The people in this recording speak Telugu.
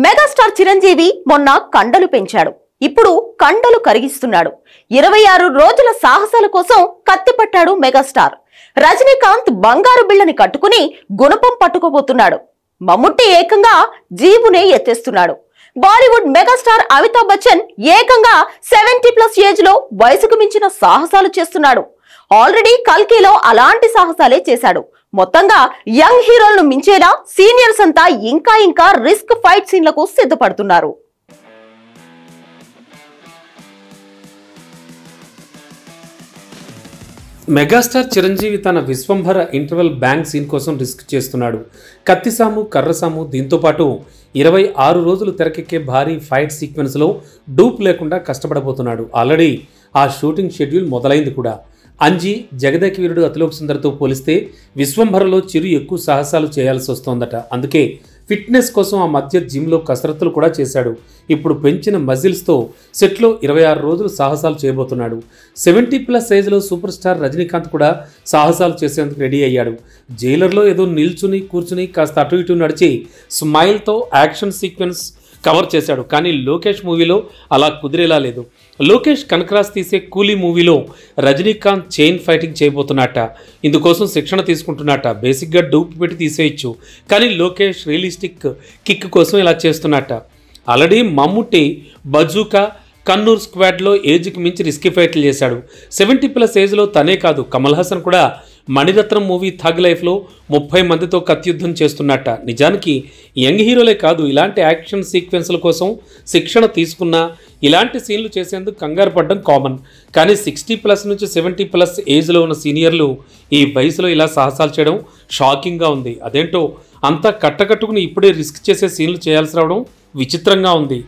మెగాస్టార్ చిరంజీవి మొన్న కండలు పెంచాడు. ఇప్పుడు కండలు కరిగిస్తున్నాడు. 26 రోజుల సాహసాల కోసం కత్తిపట్టాడు మెగాస్టార్. రజనీకాంత్ బంగారు బిళ్ళని కట్టుకుని గుణపం పట్టుకోబోతున్నాడు. మమ్ముట్టి ఏకంగా జీబునే ఎత్తేస్తున్నాడు. బాలీవుడ్ మెగాస్టార్ అమితాబ్ బచ్చన్ ఏకంగా 70+ ఏజ్ లో వయసుకు మించిన సాహసాలు చేస్తున్నాడు. ఆల్రెడీ కల్కిలో అలాంటి సాహసాలే చేశాడు. మొత్తంగా యంగ్ హీరోలను మించేలా సీనియర్స్ అంతా ఇంకా రిస్క్ ఫైట్ సీన్లకు సిద్ధపడుతున్నారు. మెగాస్టార్ చిరంజీవి తన విశ్వంభర ఇంటర్వెల్ బ్యాంక్ సీన్ కోసం రిస్క్ చేస్తున్నాడు. కత్తిసాము కర్రసాము దీంతో పాటు 26 రోజులు తెరకెక్కే భారీ ఫైట్ సీక్వెన్స్లో డూప్ లేకుండా కష్టపడబోతున్నాడు. ఆల్రెడీ ఆ షూటింగ్ షెడ్యూల్ మొదలైంది కూడా. అంజీ, జగదేక వీరుడు అతిలోక్ సుందర్తో పోలిస్తే విశ్వంభరలో చిరు ఎక్కువ సాహసాలు చేయాల్సి వస్తోందట. అందుకే ఫిట్నెస్ కోసం ఆ మధ్య జిమ్లో కసరత్తులు కూడా చేశాడు. ఇప్పుడు పెంచిన మజిల్స్తో సెట్లో 26 రోజులు సాహసాలు చేయబోతున్నాడు. 70+ ఏజ్లో సూపర్ స్టార్ రజనీకాంత్ కూడా సాహసాలు చేసేందుకు రెడీ అయ్యాడు. జైలర్లో ఏదో నిల్చుని కూర్చుని కాస్త అటు ఇటు నడిచి స్మైల్తో యాక్షన్ సీక్వెన్స్ కవర్ చేశాడు. కానీ లోకేష్ మూవీలో అలా కుదిరేలా లేదు. లోకేష్ కనకరాజ్ తీసే కూలీ మూవీలో రజనీకాంత్ చైన్ ఫైటింగ్ చేయబోతున్నట్ట. ఇందుకోసం శిక్షణ తీసుకుంటున్నట్ట. బేసిక్గా డూప్ పెట్టి తీసేయచ్చు, కానీ లోకేష్ రియలిస్టిక్ కిక్ కోసం ఇలా చేస్తున్నట్ట. ఆల్రెడీ మమ్ముట్టి బజూకా కన్నూర్ స్క్వాడ్లో ఏజ్కి మించి రిస్కీ ఫైట్లు చేశాడు. 70+ ఏజ్లో తనే కాదు, కమల్ హాసన్ కూడా మణిరత్నం మూవీ థగ్ లైఫ్లో 30 మందితో కత్యుద్ధం చేస్తున్నట్ట. నిజానికి యంగ్ హీరోలే కాదు, ఇలాంటి యాక్షన్ సీక్వెన్స్ల కోసం శిక్షణ తీసుకున్నా ఇలాంటి సీన్లు చేసేందుకు కంగారు పడడం కామన్. కానీ 60+ నుంచి 70+ ఏజ్లో ఉన్న సీనియర్లు ఈ వయసులో ఇలా సాహసాలు చేయడం షాకింగ్గా ఉంది. అదేంటో అంతా కట్టకట్టుకుని ఇప్పుడే రిస్క్ చేసే సీన్లు చేయాల్సి రావడం విచిత్రంగా ఉంది.